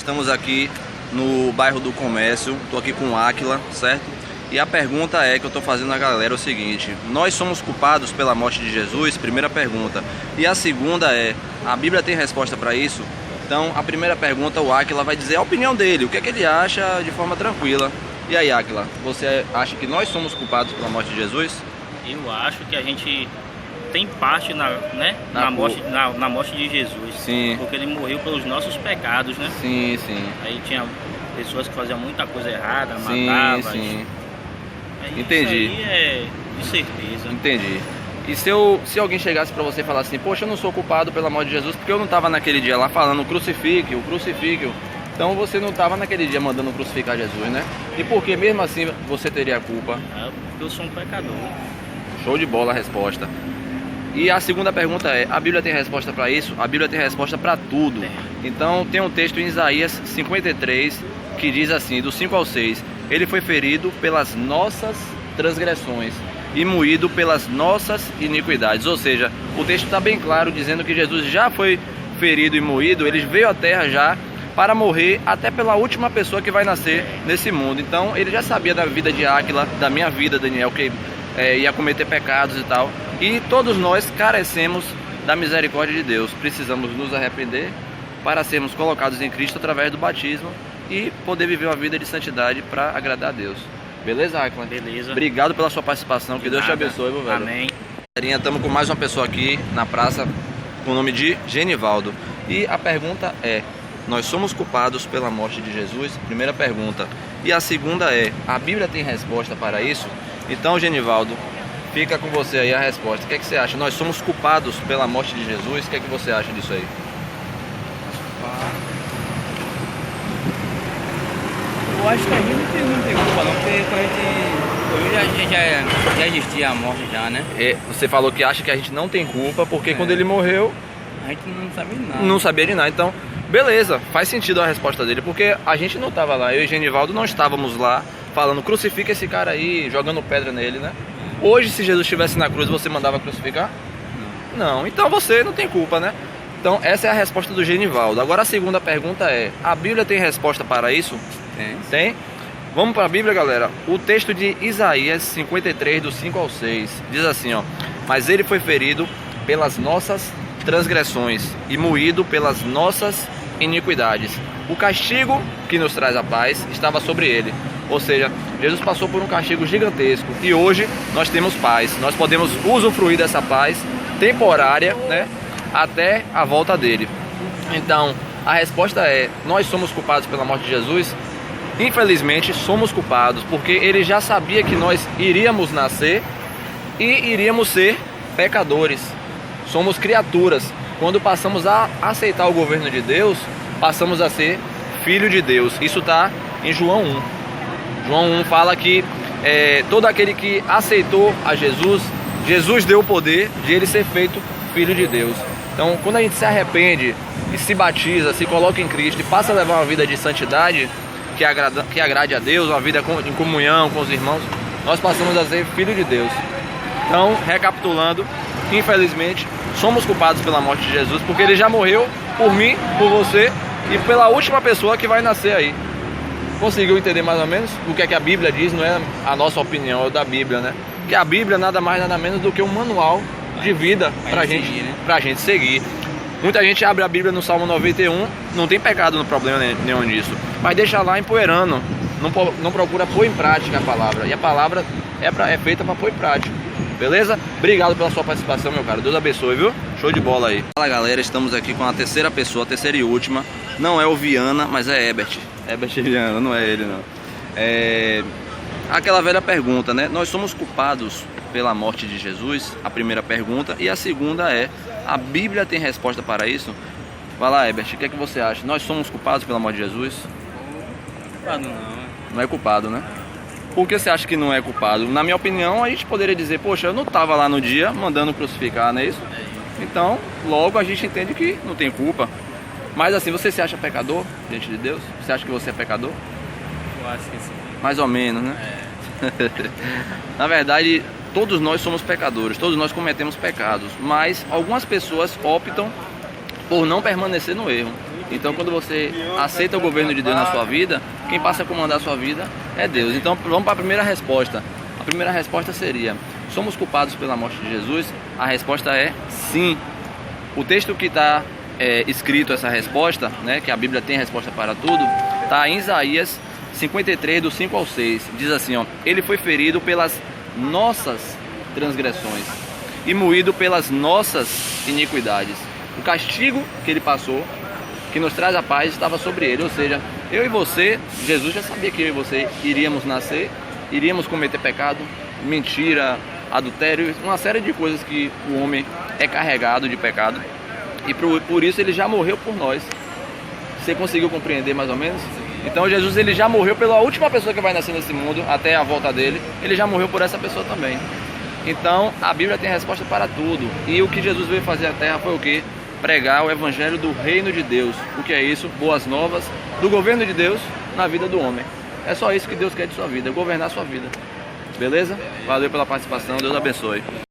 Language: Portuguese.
Estamos aqui no bairro do Comércio, estou aqui com o Áquila, certo? E a pergunta que eu estou fazendo à galera é o seguinte: nós somos culpados pela morte de Jesus? Primeira pergunta. E a segunda a Bíblia tem resposta para isso? Então, a primeira pergunta, o Áquila vai dizer a opinião dele, o que é que ele acha de forma tranquila. E aí, Áquila, você acha que nós somos culpados pela morte de Jesus? Eu acho que a gente tem parte na morte de Jesus. Sim. Porque ele morreu pelos nossos pecados, né? Sim, sim. Aí tinha pessoas que faziam muita coisa errada, Sim, matavam. sim. Aí Entendi. Isso aí é de certeza. Entendi. E se alguém chegasse pra você e falasse assim: poxa, eu não sou culpado pela morte de Jesus porque eu não estava naquele dia lá falando crucifique-o, crucifique-o. Então você não estava naquele dia mandando crucificar Jesus, né? E por que mesmo assim você teria culpa? Porque eu sou um pecador. Show de bola a resposta. E a segunda pergunta a Bíblia tem resposta para isso? A Bíblia tem resposta para tudo. Então tem um texto em Isaías 53 que diz assim, do 5 ao 6: ele foi ferido pelas nossas transgressões e moído pelas nossas iniquidades. Ou seja, o texto está bem claro dizendo que Jesus já foi ferido e moído, ele veio à terra já para morrer até pela última pessoa que vai nascer nesse mundo. Então ele já sabia da vida de Áquila, da minha vida, Daniel, que ia cometer pecados e tal. E todos nós carecemos da misericórdia de Deus. Precisamos nos arrepender para sermos colocados em Cristo através do batismo e poder viver uma vida de santidade para agradar a Deus. Beleza, Áquila? Beleza. Obrigado pela sua participação. Que Deus te abençoe, meu velho. Amém. Estamos com mais uma pessoa aqui na praça com o nome de Genivaldo. E a pergunta nós somos culpados pela morte de Jesus? Primeira pergunta. E a segunda a Bíblia tem resposta para isso? Então, Genivaldo, fica com você aí a resposta. O que é que você acha? Nós somos culpados pela morte de Jesus? O que é que você acha disso aí? Eu acho que a gente não tem culpa não, porque quando a gente já existia a morte já, né? Você falou que acha que a gente não tem culpa, porque quando ele morreu, a gente não sabia de nada. não sabia de nada. Então, beleza, faz sentido a resposta dele, porque a gente não estava lá, eu e Genivaldo não estávamos lá falando crucifica esse cara aí, jogando pedra nele, né? Hoje, se Jesus estivesse na cruz, você mandava crucificar? Não. Então você não tem culpa, né? Então essa é a resposta do Genivaldo. Agora a segunda pergunta a Bíblia tem resposta para isso? Tem? Vamos para a Bíblia, galera. O texto de Isaías 53, do 5 ao 6, diz assim, mas ele foi ferido pelas nossas transgressões e moído pelas nossas iniquidades. O castigo que nos traz a paz estava sobre ele. Ou seja, Jesus passou por um castigo gigantesco e hoje nós temos paz. Nós podemos usufruir dessa paz temporária, né, até a volta dele. Então, a resposta nós somos culpados pela morte de Jesus? Infelizmente, somos culpados, porque ele já sabia que nós iríamos nascer e iríamos ser pecadores. Somos criaturas. Quando passamos a aceitar o governo de Deus, passamos a ser filho de Deus. Isso está em João 1. João 1 fala que todo aquele que aceitou a Jesus, Jesus deu o poder de ele ser feito filho de Deus. Então, quando a gente se arrepende e se batiza, se coloca em Cristo e passa a levar uma vida de santidade que agrade a Deus, uma vida em comunhão com os irmãos, nós passamos a ser filho de Deus. Então, recapitulando, infelizmente, somos culpados pela morte de Jesus, porque ele já morreu por mim, por você e pela última pessoa que vai nascer aí. Conseguiu entender mais ou menos o que é que a Bíblia diz? Não é a nossa opinião, é da Bíblia, né? Que a Bíblia nada mais, nada menos do que um manual de vida pra gente seguir. Muita gente abre a Bíblia no Salmo 91, não tem pecado no problema nenhum disso, mas deixa lá empoeirando, não procura pôr em prática a palavra. E a palavra é feita para pôr em prática. Beleza? Obrigado pela sua participação, meu cara. Deus abençoe, viu? Show de bola aí. Fala, galera, estamos aqui com a terceira pessoa, a terceira e última. Não é o Viana, mas é Herbert. Herbert Viana, não é ele, não. Aquela velha pergunta, né? Nós somos culpados pela morte de Jesus? A primeira pergunta. E a segunda a Bíblia tem resposta para isso? Vai lá, Herbert, o que é que você acha? Nós somos culpados pela morte de Jesus? Culpado não. Não é culpado, né? Por que você acha que não é culpado? Na minha opinião, a gente poderia dizer, poxa, eu não estava lá no dia mandando crucificar, não é isso? Então, logo a gente entende que não tem culpa. Mas assim, você se acha pecador diante de Deus? Você acha que você é pecador? Eu acho que sim. Mais ou menos, né? Na verdade, todos nós somos pecadores, todos nós cometemos pecados. Mas algumas pessoas optam por não permanecer no erro. Então quando você aceita o governo de Deus na sua vida, quem passa a comandar a sua vida é Deus. Então vamos para a primeira resposta. A primeira resposta seria: somos culpados pela morte de Jesus? A resposta é sim. O texto que está escrito essa resposta, né, que a Bíblia tem resposta para tudo, está em Isaías 53, do 5 ao 6. Diz assim, ó: ele foi ferido pelas nossas transgressões e moído pelas nossas iniquidades. O castigo que ele passou, que nos traz a paz, estava sobre ele. Ou seja, eu e você, Jesus já sabia que eu e você iríamos nascer, iríamos cometer pecado, mentira, adultério, uma série de coisas que o homem é carregado de pecado. E por isso ele já morreu por nós. Você conseguiu compreender mais ou menos? Então Jesus, ele já morreu pela última pessoa que vai nascer nesse mundo, até a volta dele. Ele já morreu por essa pessoa também. Então a Bíblia tem resposta para tudo. E o que Jesus veio fazer à terra foi o quê? Pregar o evangelho do reino de Deus. O que é isso? Boas novas do governo de Deus na vida do homem. É só isso que Deus quer de sua vida, governar a sua vida. Beleza? Valeu pela participação, Deus abençoe.